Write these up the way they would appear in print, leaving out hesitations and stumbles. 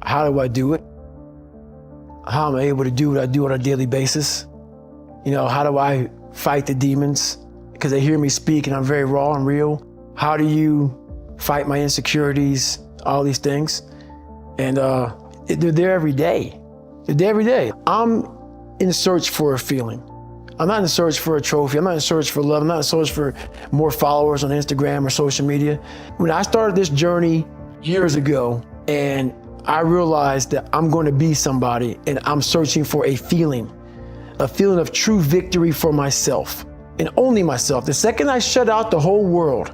How do I do it? How am I able to do what I do on a daily basis? You know, how do I fight the demons? Because they hear me speak and I'm very raw and real. How do you fight my insecurities? All these things. And they're there every day. They're there every day. I'm in search for a feeling. I'm not in search for a trophy. I'm not in search for love. I'm not in search for more followers on Instagram or social media. When I started this journey years ago, and I realized that I'm going to be somebody, and I'm searching for a feeling of true victory for myself and only myself. The second I shut out the whole world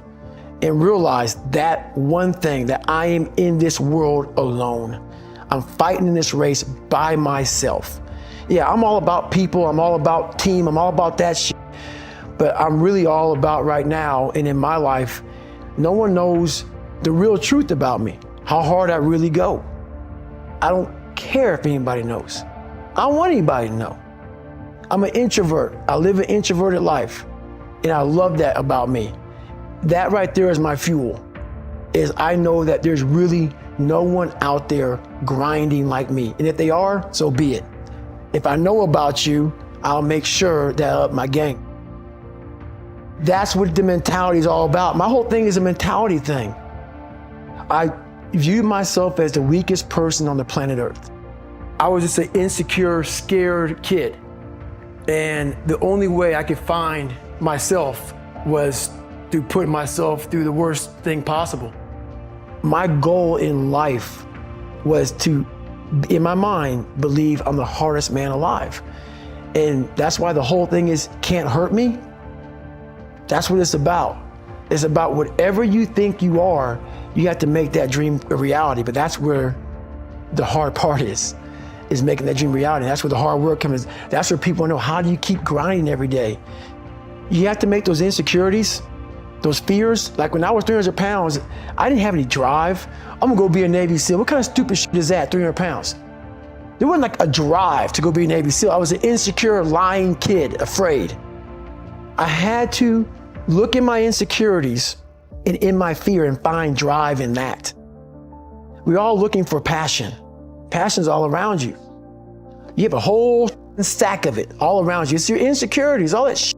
and realized that one thing, that I am in this world alone. I'm fighting in this race by myself. Yeah, I'm all about people, I'm all about team, I'm all about that shit. But I'm really all about right now and in my life, no one knows the real truth about me, how hard I really go. I don't care if anybody knows. I don't want anybody to know. I'm an introvert. I live an introverted life. And I love that about me. That right there is my fuel, is I know that there's really no one out there grinding like me. And if they are, so be it. If I know about you, I'll make sure that I up my game. That's what the mentality is all about. My whole thing is a mentality thing. I view myself as the weakest person on the planet Earth. I was just an insecure, scared kid. And the only way I could find myself was through putting myself through the worst thing possible. My goal in life was to, in my mind, believe I'm the hardest man alive. And that's why the whole thing is can't hurt me. That's what it's about. It's about whatever you think you are, you have to make that dream a reality. But that's where the hard part is making that dream reality. That's where the hard work comes. That's where people know, how do you keep grinding every day? You have to make those insecurities, those fears. Like when I was 300 pounds, I didn't have any drive. I'm gonna go be a Navy SEAL. What kind of stupid shit is that, 300 pounds? There wasn't like a drive to go be a Navy SEAL. I was an insecure, lying kid, afraid. I had to look in my insecurities and in my fear and find drive in that. We're all looking for passion. Passion's all around you. You have a whole stack of it all around you. It's your insecurities, all that shit.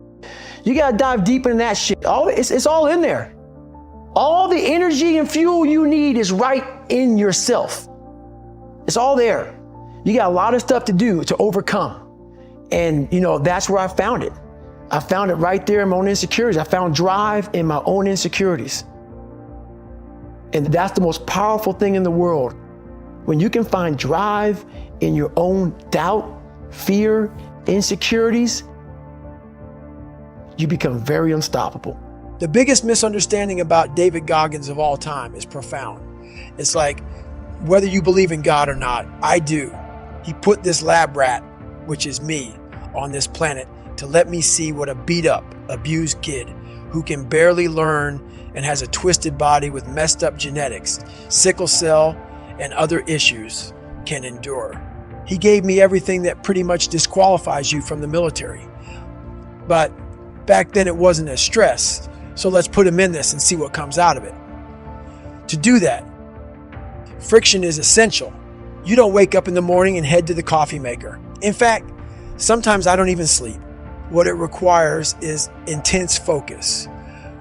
You gotta dive deep in that shit. It's all in there. All the energy and fuel you need is right in yourself. It's all there. You got a lot of stuff to do to overcome. And you know, that's where I found it. I found it right there in my own insecurities. I found drive in my own insecurities. And that's the most powerful thing in the world. When you can find drive in your own doubt, fear, insecurities, you become very unstoppable. The biggest misunderstanding about David Goggins of all time is profound. It's like, whether you believe in God or not, I do. He put this lab rat, which is me, on this planet to let me see what a beat up, abused kid who can barely learn and has a twisted body with messed up genetics, sickle cell, and other issues can endure. He gave me everything that pretty much disqualifies you from the military. But back then it wasn't as stress, so let's put him in this and see what comes out of it. To do that, friction is essential. You don't wake up in the morning and head to the coffee maker. In fact, sometimes I don't even sleep. What it requires is intense focus.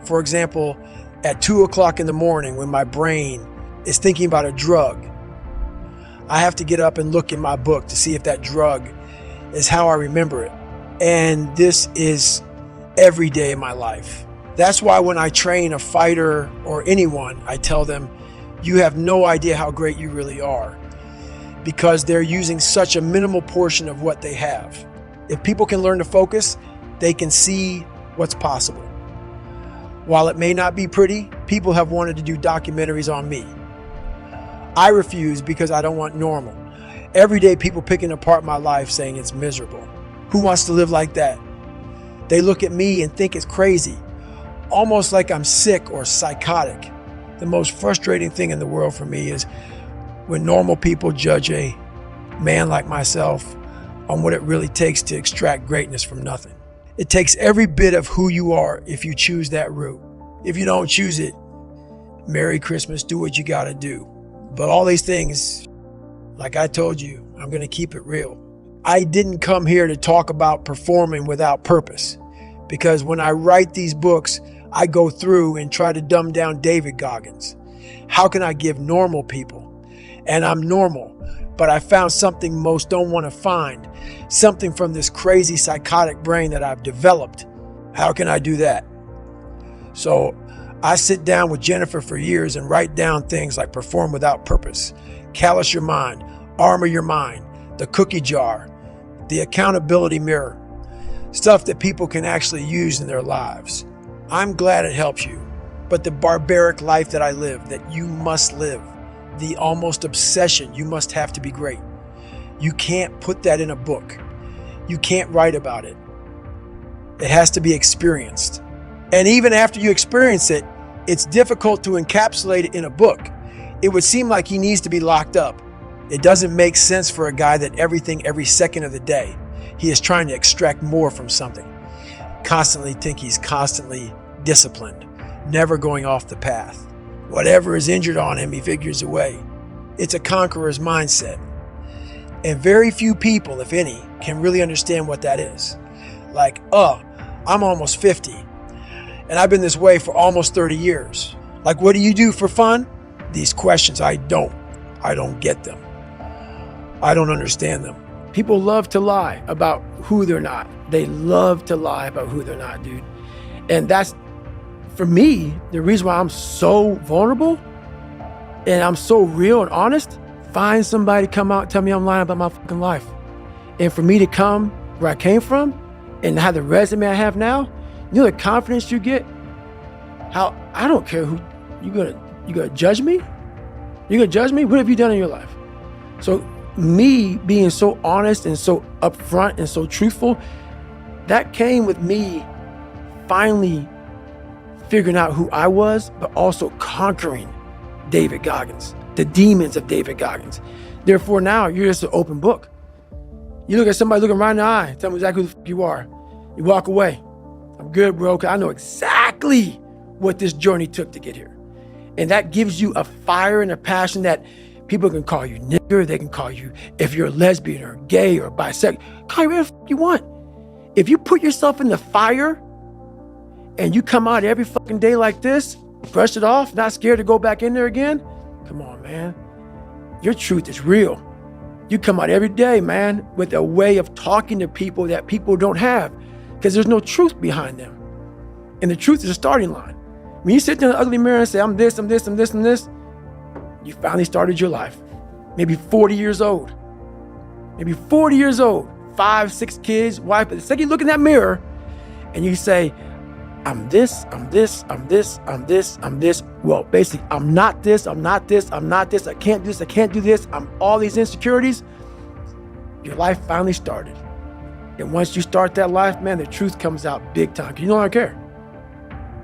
For example, at 2 o'clock in the morning when my brain is thinking about a drug, I have to get up and look in my book to see if that drug is how I remember it. And this is every day of my life. That's why when I train a fighter or anyone, I tell them, you have no idea how great you really are, because they're using such a minimal portion of what they have. If people can learn to focus, they can see what's possible. While it may not be pretty, people have wanted to do documentaries on me. I refuse because I don't want normal. Every day people picking apart my life saying it's miserable. Who wants to live like that? They look at me and think it's crazy, almost like I'm sick or psychotic. The most frustrating thing in the world for me is when normal people judge a man like myself on what it really takes to extract greatness from nothing. It takes every bit of who you are if you choose that route. If you don't choose it, Merry Christmas, do what you gotta do. But all these things Like I told you, I'm going to keep it real. I didn't come here to talk about performing without purpose, because when I write these books, I go through and try to dumb down David Goggins. How can I give normal people? And I'm normal, but I found something most don't want to find, something from this crazy psychotic brain that I've developed. How can I do that? So I sit down with Jennifer for years and write down things like perform without purpose, callous your mind, armor your mind, the cookie jar, the accountability mirror, stuff that people can actually use in their lives. I'm glad it helps you, but the barbaric life that I live, that you must live, the almost obsession you must have to be great. You can't put that in a book. You can't write about it. It has to be experienced. And even after you experience it, it's difficult to encapsulate it in a book. It would seem like he needs to be locked up. It doesn't make sense for a guy that every second of the day, he is trying to extract more from something. Constantly think he's constantly disciplined, never going off the path. Whatever is injured on him, he figures a way. It's a conqueror's mindset. And very few people, if any, can really understand what that is. Like, I'm almost 50, and I've been this way for almost 30 years. Like, what do you do for fun? These questions, I don't get them. I don't understand them. People love to lie about who they're not. They love to lie about who they're not, dude. And that's, for me, the reason why I'm so vulnerable and I'm so real and honest. Find somebody to come out and tell me I'm lying about my fucking life. And for me to come where I came from and have the resume I have now, you know the confidence you get? How I don't care who you gonna judge me? You gonna judge me? What have you done in your life? So me being so honest and so upfront and so truthful, that came with me finally figuring out who I was, but also conquering David Goggins, the demons of David Goggins. Therefore now you're just an open book. You look at somebody looking right in the eye, tell them exactly who the fuck you are. You walk away. I'm good, bro, because I know exactly what this journey took to get here. And that gives you a fire and a passion that people can call you nigger, they can call you, if you're a lesbian or gay or bisexual, call you whatever the fuck you want. If you put yourself in the fire and you come out every fucking day like this, brush it off, not scared to go back in there again, come on, man. Your truth is real. You come out every day, man, with a way of talking to people that people don't have, because there's no truth behind them. And the truth is a starting line. When you sit there in the ugly mirror and say, I'm this, I'm this, I'm this, I'm this, you finally started your life. Maybe 40 years old. Maybe 40 years old, 5, 6 kids, wife. But the second you look in that mirror and you say, I'm this, I'm this, I'm this, I'm this, I'm this. Well, basically, I'm not this, I'm not this, I'm not this, I can't do this, I can't do this, I'm all these insecurities. Your life finally started. And once you start that life, man, the truth comes out big time, because you no longer care.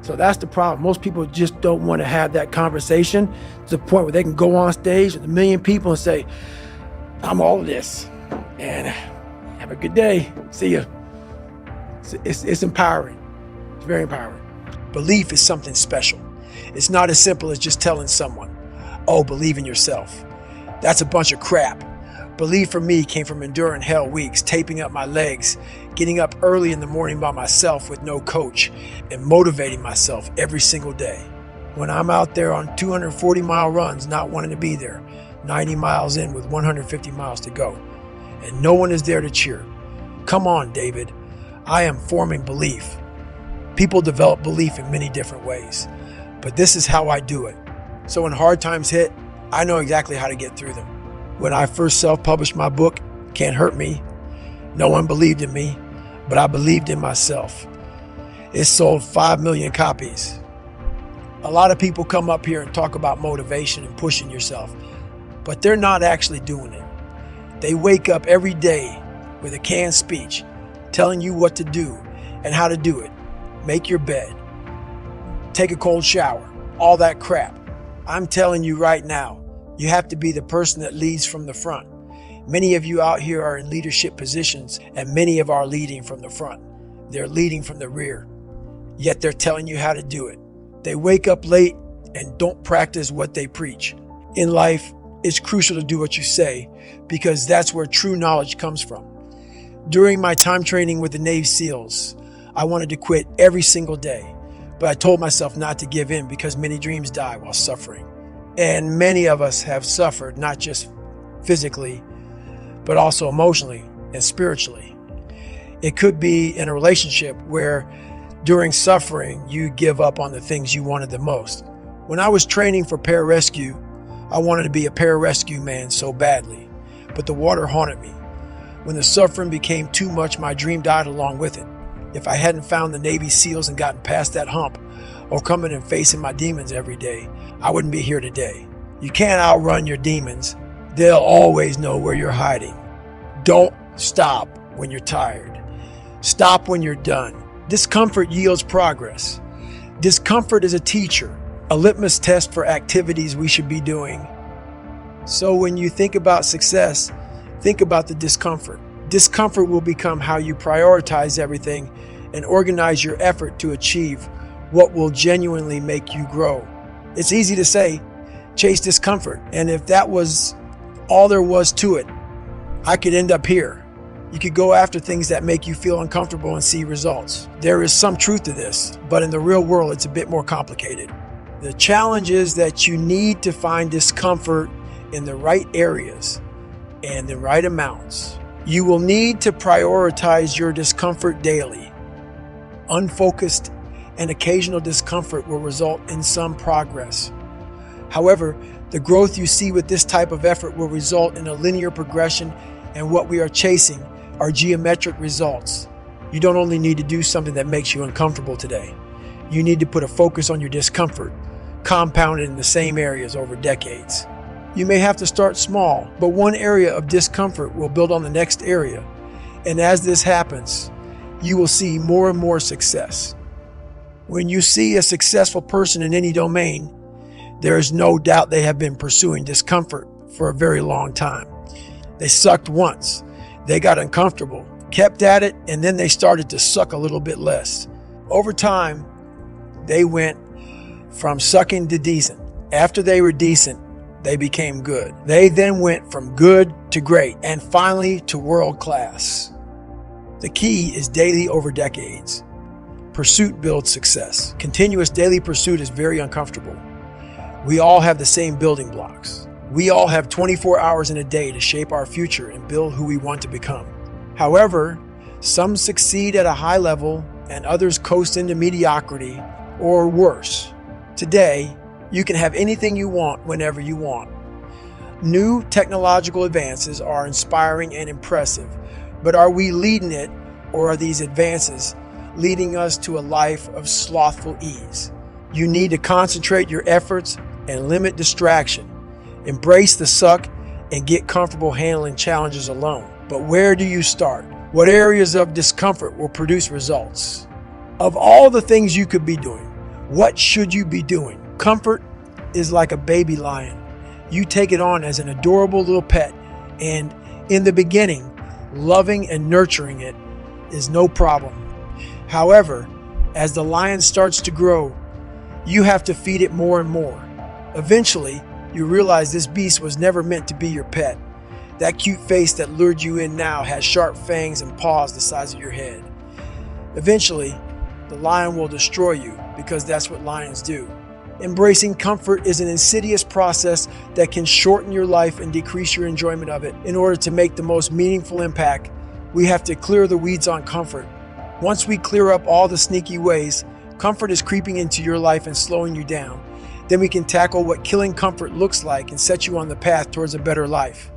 So that's the problem. Most people just don't want to have that conversation to the point where they can go on stage with 1 million people and say, I'm all of this, and have a good day, see ya. It's empowering. It's very empowering. Belief is something special. It's not as simple as just telling someone, oh, believe in yourself. That's a bunch of crap. Belief for me came from enduring hell weeks, taping up my legs, getting up early in the morning by myself with no coach, and motivating myself every single day. When I'm out there on 240-mile runs, not wanting to be there, 90 miles in with 150 miles to go, and no one is there to cheer. Come on, David. I am forming belief. People develop belief in many different ways, but this is how I do it. So when hard times hit, I know exactly how to get through them. When I first self-published my book, Can't Hurt Me, no one believed in me, but I believed in myself. It sold 5 million copies. A lot of people come up here and talk about motivation and pushing yourself, but they're not actually doing it. They wake up every day with a canned speech telling you what to do and how to do it. Make your bed, take a cold shower, all that crap. I'm telling you right now, you have to be the person that leads from the front. Many of you out here are in leadership positions, and many of are leading from the front. They're leading from the rear, yet they're telling you how to do it. They wake up late and don't practice what they preach. In life, it's crucial to do what you say, because that's where true knowledge comes from. During my time training with the Navy SEALs, I wanted to quit every single day, but I told myself not to give in because many dreams die while suffering. And many of us have suffered, not just physically, but also emotionally and spiritually. It could be in a relationship where during suffering, you give up on the things you wanted the most. When I was training for pararescue, I wanted to be a pararescue man so badly, but the water haunted me. When the suffering became too much, my dream died along with it. If I hadn't found the Navy SEALs and gotten past that hump, or coming and facing my demons every day, I wouldn't be here today. You can't outrun your demons. They'll always know where you're hiding. Don't stop when you're tired. Stop when you're done. Discomfort yields progress. Discomfort is a teacher, a litmus test for activities we should be doing. So when you think about success, think about the discomfort. Discomfort will become how you prioritize everything and organize your effort to achieve what will genuinely make you grow. It's easy to say, chase discomfort. And if that was all there was to it, I could end up here. You could go after things that make you feel uncomfortable and see results. There is some truth to this, but in the real world, it's a bit more complicated. The challenge is that you need to find discomfort in the right areas and the right amounts. You will need to prioritize your discomfort daily. Unfocused and occasional discomfort will result in some progress. However, the growth you see with this type of effort will result in a linear progression, and what we are chasing are geometric results. You don't only need to do something that makes you uncomfortable today. You need to put a focus on your discomfort, compounded in the same areas over decades. You may have to start small, but one area of discomfort will build on the next area. And as this happens, you will see more and more success. When you see a successful person in any domain, there is no doubt they have been pursuing discomfort for a very long time. They sucked once, they got uncomfortable, kept at it, and then they started to suck a little bit less. Over time, they went from sucking to decent. After they were decent, they became good. They then went from good to great, and finally to world class. The key is daily over decades. Pursuit builds success. Continuous daily pursuit is very uncomfortable. We all have the same building blocks. We all have 24 hours in a day to shape our future and build who we want to become. However, some succeed at a high level and others coast into mediocrity or worse. Today, you can have anything you want whenever you want. New technological advances are inspiring and impressive, but are we leading it, or are these advances leading us to a life of slothful ease? You need to concentrate your efforts and limit distraction. Embrace the suck and get comfortable handling challenges alone. But where do you start? What areas of discomfort will produce results? Of all the things you could be doing, what should you be doing? Comfort is like a baby lion. You take it on as an adorable little pet, and in the beginning, loving and nurturing it is no problem. However, as the lion starts to grow, you have to feed it more and more. Eventually, you realize this beast was never meant to be your pet. That cute face that lured you in now has sharp fangs and paws the size of your head. Eventually, the lion will destroy you, because that's what lions do. Embracing comfort is an insidious process that can shorten your life and decrease your enjoyment of it. In order to make the most meaningful impact, we have to clear the weeds on comfort. Once we clear up all the sneaky ways comfort is creeping into your life and slowing you down, then we can tackle what killing comfort looks like and set you on the path towards a better life.